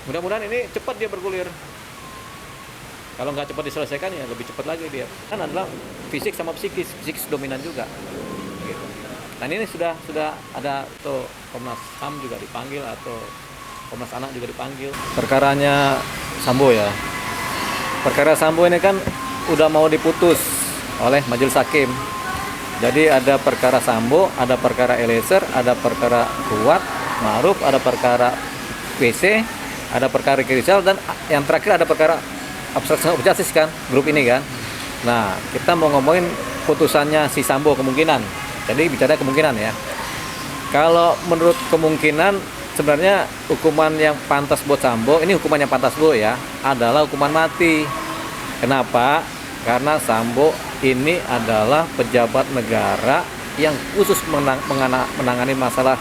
Mudah-mudahan ini cepat dia bergulir. Kalau nggak cepat diselesaikan ya lebih cepat lagi dia. Kan adalah fisik sama psikis dominan juga. Gitu. Dan ini sudah ada tuh Komnas HAM juga dipanggil atau Komnas Anak juga dipanggil. Perkaranya Sambo ya. Perkara Sambo ini kan udah mau diputus oleh Majelis Hakim. Jadi ada perkara Sambo, ada perkara Eliezer, ada perkara Kuat, Ma'ruf, ada perkara WC, ada perkara Ricky Rizal, dan yang terakhir ada perkara obstruction of justice kan, grup ini kan. Nah, kita mau ngomongin putusannya si Sambo kemungkinan. Jadi bicara kemungkinan ya. Kalau menurut kemungkinan sebenarnya hukuman yang pantas buat Sambo, ini hukuman yang pantas bu ya, adalah hukuman mati. Kenapa? Karena Sambo ini adalah pejabat negara yang khusus menangani masalah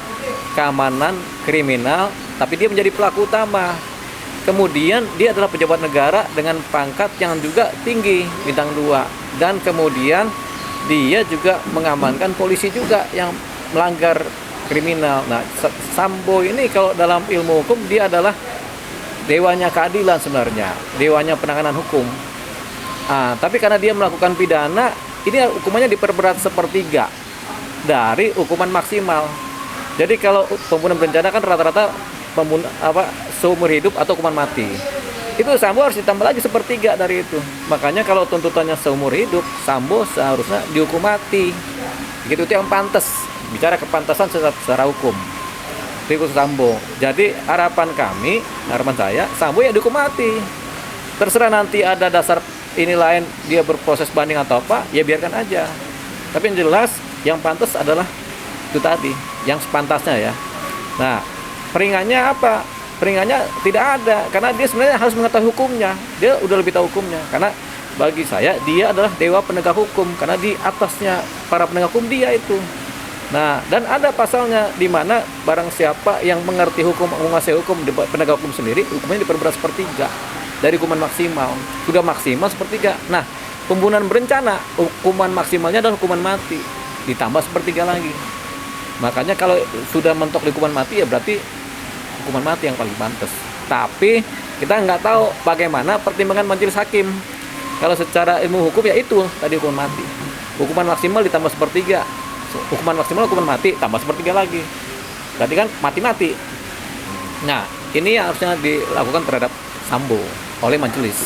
keamanan kriminal, tapi dia menjadi pelaku utama. Kemudian dia adalah pejabat negara dengan pangkat yang juga tinggi, bintang 2. Dan kemudian dia juga mengamankan polisi juga yang melanggar kriminal. Nah, Sambo ini kalau dalam ilmu hukum dia adalah dewanya keadilan sebenarnya, dewanya penanganan hukum. Tapi karena dia melakukan pidana, ini hukumannya diperberat sepertiga dari hukuman maksimal. Jadi kalau pembunuhan berencana kan rata-rata seumur hidup atau hukuman mati. Itu Sambo harus ditambah lagi sepertiga dari itu. Makanya kalau tuntutannya seumur hidup, Sambo seharusnya dihukum mati. Begitu itu yang pantas. Bicara kepantasan secara hukum. Itu Sambo. Jadi harapan saya, Sambo ya dihukum mati. Terserah nanti ada dasar ini lain dia berproses banding atau apa, ya biarkan aja. Tapi yang jelas yang pantas adalah itu tadi, yang sepantasnya ya. Nah, peringannya apa? Peringannya tidak ada, karena dia sebenarnya harus mengetahui hukumnya. Dia udah lebih tahu hukumnya, karena bagi saya dia adalah dewa penegak hukum, karena di atasnya para penegak hukum dia itu. Nah, dan ada pasalnya di mana barang siapa yang mengerti hukum, menguasai hukum, penegak hukum sendiri, hukumnya diperberat sepertiga dari hukuman maksimal. Sudah maksimal sepertiga. Nah, pembunuhan berencana, hukuman maksimalnya adalah hukuman mati, ditambah sepertiga lagi. Makanya kalau sudah mentok di hukuman mati ya berarti hukuman mati yang paling pantas. Tapi kita nggak tahu bagaimana pertimbangan majelis hakim. Kalau secara ilmu hukum ya itu tadi hukuman mati. Hukuman maksimal ditambah sepertiga. Hukuman maksimal hukuman mati tambah sepertiga lagi. Berarti kan mati-mati. Nah, ini yang harusnya dilakukan terhadap Sambo oleh majelis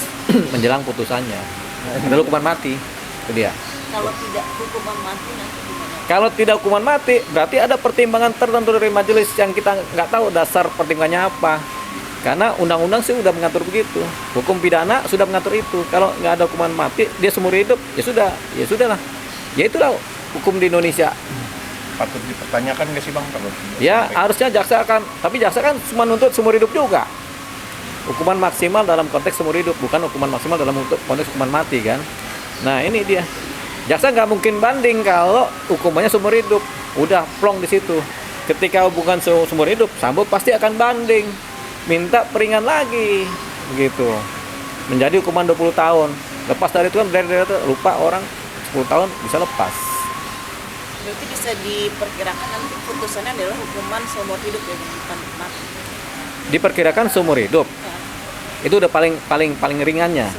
menjelang putusannya. Adalah hukuman mati. Itu dia. Kalau tidak hukuman mati nanti gimana? Kalau tidak hukuman mati, berarti ada pertimbangan tertentu dari majelis yang kita nggak tahu dasar pertimbangannya apa. Karena undang-undang sih sudah mengatur begitu. Hukum pidana sudah mengatur itu. Kalau nggak ada hukuman mati, dia seumur hidup, ya sudahlah. Ya itulah hukum di Indonesia. Patut dipertanyakan nggak sih bang kalau? Ya harusnya jaksa tapi jaksa kan cuma nuntut seumur hidup juga. Hukuman maksimal dalam konteks seumur hidup, bukan hukuman maksimal dalam konteks hukuman mati kan. Nah ini dia. Jaksa nggak mungkin banding kalau hukumannya seumur hidup. Udah plong di situ. Ketika hubungan seumur hidup, Sambo pasti akan banding. Minta peringan lagi. Begitu. Menjadi hukuman 20 tahun. Lepas dari itu kan dari lupa orang 10 tahun bisa lepas. Berarti bisa diperkirakan nanti putusannya adalah hukuman seumur hidup ya, bukan mati. Diperkirakan seumur hidup. Ya, Itu udah paling ringannya.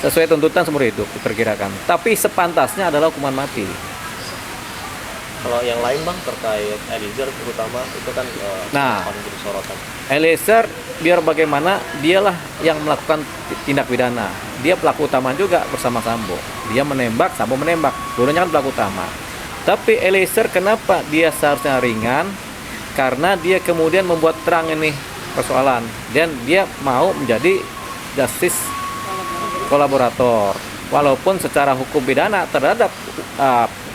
Sesuai tuntutan seumur hidup diperkirakan. Tapi sepantasnya adalah hukuman mati. Kalau yang lain bang terkait Eliezer terutama itu kan paling jadi sorotan. Eliezer biar bagaimana dialah yang melakukan tindak pidana. Dia pelaku utama juga bersama Sambo. Dia menembak, Sambo menembak. Dua-duanya kan pelaku utama. Tapi Eliezer kenapa dia seharusnya ringan? Karena dia kemudian membuat terang ini persoalan dan dia mau menjadi justice kolaborator. Walaupun secara hukum pidana terhadap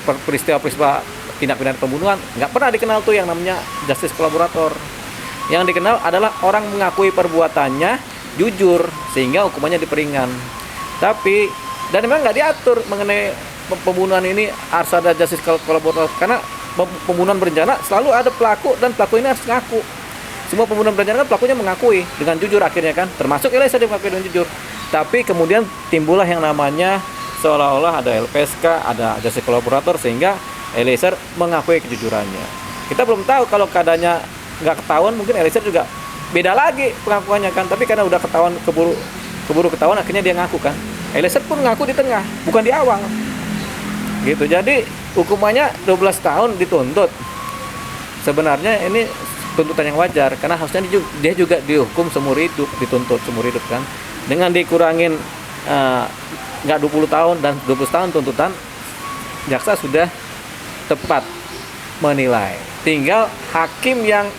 peristiwa-peristiwa tindak pidana pembunuhan nggak pernah dikenal tuh yang namanya justice kolaborator. Yang dikenal adalah orang mengakui perbuatannya jujur sehingga hukumannya diperingan. Tapi dan memang nggak diatur mengenai pembunuhan ini harus ada justice kolaborator karena pembunuhan berencana selalu ada pelaku dan pelaku ini harus ngaku. Semua pembunuhan berencana kan pelakunya mengakui dengan jujur akhirnya kan, termasuk Eliezer dia mengakui dengan jujur. Tapi kemudian timbullah yang namanya seolah-olah ada LPSK, ada justice kolaborator sehingga Eliezer mengakui kejujurannya. Kita belum tahu kalau keadaannya nggak ketahuan, mungkin Eliezer juga beda lagi pengakuannya kan. Tapi karena udah ketahuan keburu ketahuan, akhirnya dia ngaku kan. Eliezer pun ngaku di tengah, bukan di awal. Gitu. Jadi hukumannya 12 tahun dituntut. Sebenarnya ini tuntutan yang wajar karena harusnya dia juga dihukum seumur hidup, dituntut seumur hidup kan. Dengan dikurangin nggak 20 tahun dan 12 tahun tuntutan, jaksa sudah tepat menilai. Tinggal hakim yang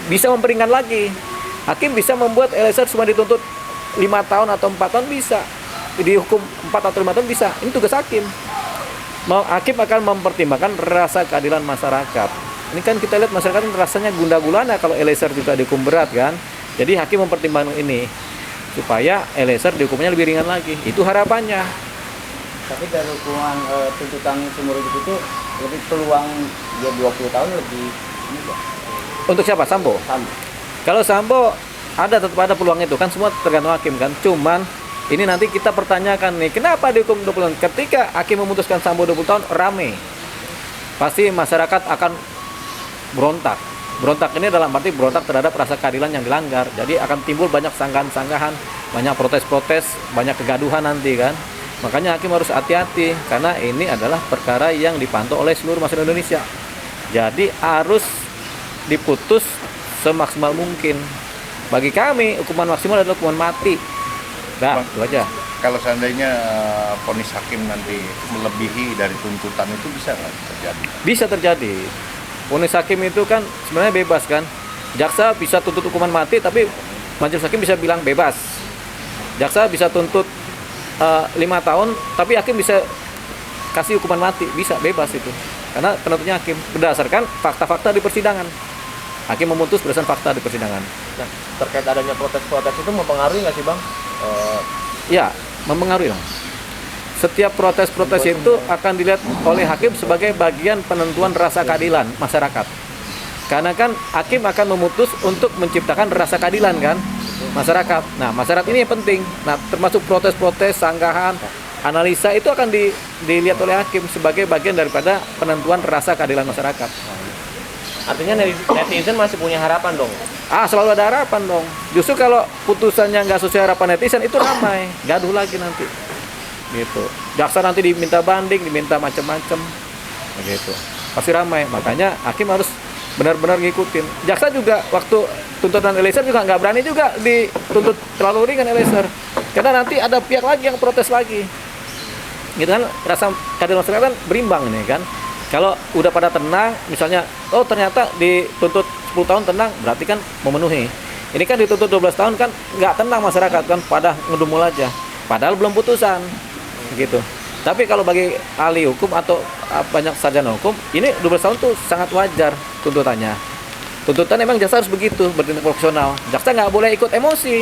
bisa memperingan lagi. Hakim bisa membuat Eliezer cuma dituntut 5 tahun atau 4 tahun bisa. Dihukum 4 atau 5 tahun bisa. Ini tugas hakim. Hakim akan mempertimbangkan rasa keadilan masyarakat. Ini kan kita lihat masyarakat rasanya gundah gulana kalau Eliezer juga dihukum berat kan. Jadi hakim mempertimbangkan ini supaya Eliezer dihukumnya lebih ringan lagi. Itu harapannya. Tapi dari hukuman tuntutan seumur hidup itu lebih peluang dia 20 tahun lebih ini kok. Untuk siapa? Sambo? Sambo. Kalau Sambo tetap ada peluang itu kan, semua tergantung hakim kan. Cuman ini nanti kita pertanyakan nih, kenapa dihukum 20 tahun? Ketika hakim memutuskan Sambo 20 tahun, rame. Pasti masyarakat akan berontak. Berontak ini dalam arti berontak terhadap rasa keadilan yang dilanggar. Jadi akan timbul banyak sanggahan-sanggahan, banyak protes-protes, banyak kegaduhan nanti kan. Makanya hakim harus hati-hati karena ini adalah perkara yang dipantau oleh seluruh masyarakat Indonesia. Jadi harus diputus semaksimal mungkin. Bagi kami hukuman maksimal adalah hukuman mati. Nah, itu aja. Kalau seandainya vonis hakim nanti melebihi dari tuntutan itu bisa nggak terjadi? Bisa terjadi. Vonis hakim itu kan sebenarnya bebas kan. Jaksa bisa tuntut hukuman mati tapi majelis hakim bisa bilang bebas. Jaksa bisa tuntut 5 tahun tapi hakim bisa kasih hukuman mati, bisa bebas itu. Karena penuntutnya hakim berdasarkan fakta-fakta di persidangan. Hakim memutus berdasarkan fakta di persidangan. Nah, terkait adanya protes-protes itu mempengaruhi nggak sih Bang? Ya, mempengaruhi dong. Setiap protes-protes itu akan dilihat oleh hakim sebagai bagian penentuan rasa keadilan masyarakat. Karena kan hakim akan memutus untuk menciptakan rasa keadilan kan masyarakat. Nah, masyarakat ini yang penting. Nah, termasuk protes-protes, sanggahan, analisa itu akan dilihat oleh hakim sebagai bagian daripada penentuan rasa keadilan masyarakat. Artinya netizen masih punya harapan dong? Selalu ada harapan dong. Justru kalau putusannya nggak sesuai harapan netizen itu ramai, gaduh lagi nanti. Gitu. Jaksa nanti diminta banding, diminta macam-macam, begitu. Pasti ramai. Makanya hakim harus benar-benar ngikutin. Jaksa juga waktu tuntutan Eliezer juga nggak berani juga dituntut terlalu ringan Eliezer, karena nanti ada pihak lagi yang protes lagi. Gitu kan, rasa keadilan masyarakat kan berimbang nih kan. Kalau udah pada tenang, misalnya, ternyata dituntut 10 tahun tenang, berarti kan memenuhi. Ini kan dituntut 12 tahun kan nggak tenang masyarakat kan, pada ngedumul aja. Padahal belum putusan, gitu. Tapi kalau bagi ahli hukum atau banyak sarjana hukum, ini 12 tahun tuh sangat wajar tuntutannya. Tuntutan emang jaksa harus begitu, bertindak profesional. Jaksa nggak boleh ikut emosi.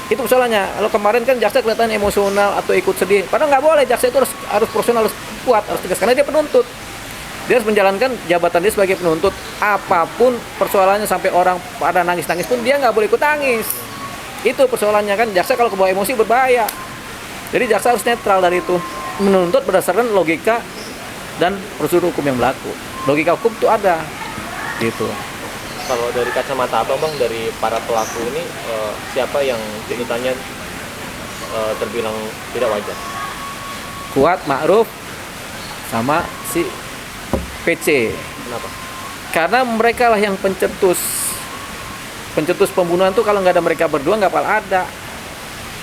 Itu persoalannya. Kalau kemarin kan jaksa kelihatan emosional atau ikut sedih. Padahal nggak boleh, jaksa itu harus profesional, harus kuat, harus tegas. Karena dia penuntut. Dia harus menjalankan jabatan dia sebagai penuntut. Apapun persoalannya sampai orang pada nangis-nangis pun dia nggak boleh ikut nangis. Itu persoalannya kan. Jaksa kalau kebawa emosi berbahaya. Jadi jaksa harus netral dari itu. Menuntut berdasarkan logika dan prosedur hukum yang berlaku. Logika hukum itu ada. Gitu. Kalau dari kacamata Abang Bang, dari para pelaku ini siapa yang tuntutannya terbilang tidak wajar? Kuat, Ma'ruf, sama si PC. Kenapa? Karena mereka lah yang pencetus pembunuhan tuh. Kalau nggak ada mereka berdua nggak bakal ada.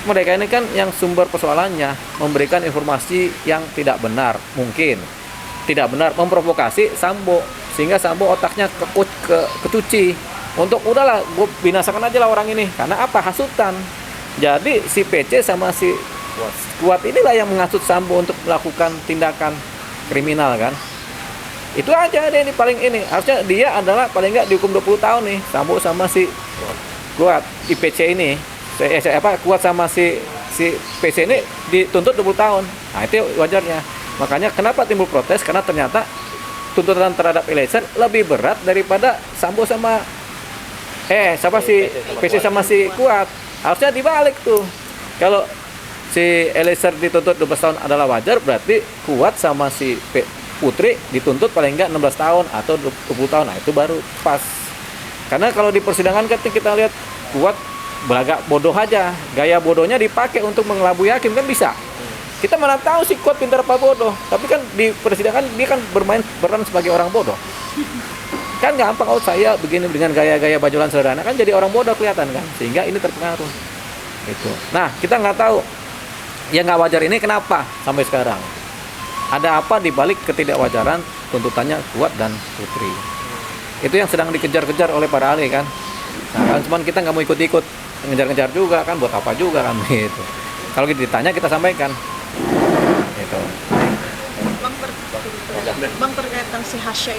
Mereka ini kan yang sumber persoalannya, memberikan informasi yang tidak benar, mungkin tidak benar, memprovokasi Sambo sehingga Sambo otaknya kecuci untuk udahlah gue binasakan aja lah orang ini. Karena apa? Hasutan. Jadi si PC sama si Kuat inilah yang menghasut Sambo untuk melakukan tindakan kriminal kan. Itu aja deh, ini paling ini. Harusnya dia adalah paling nggak dihukum 20 tahun nih, Sambo sama si Kuat. IPC ini, Kuat sama si PC ini dituntut 20 tahun. Nah, itu wajarnya. Makanya kenapa timbul protes? Karena ternyata tuntutan terhadap Eliezer lebih berat daripada Sambo sama PC sama si Kuat. Harusnya dibalik tuh. Kalau si Eliezer dituntut 12 tahun adalah wajar, berarti Kuat sama si Putri dituntut paling enggak 16 tahun atau 20 tahun. Nah, itu baru pas. Karena kalau di persidangan kan kita lihat kuat beragak bodoh aja, gaya bodohnya dipakai untuk mengelabui hakim kan bisa. Kita mana tahu si kuat pintar apa bodoh, tapi kan di persidangan dia kan berperan sebagai orang bodoh. Kan gampang, oh saya begini dengan gaya-gaya bajolan sederhana kan jadi orang bodoh kelihatan kan, sehingga ini terpengaruh. Itu. Nah kita nggak tahu yang nggak wajar ini kenapa sampai sekarang. Ada apa dibalik ketidakwajaran tuntutannya Kuat dan Putri? Itu yang sedang dikejar-kejar oleh para ahli kan. Nah, kan cuman kita nggak mau ikut-ikut ngejar-ngejar juga kan, buat apa juga kan gitu. Kalau kita ditanya kita sampaikan. Gitu. Bang terkait si Hasya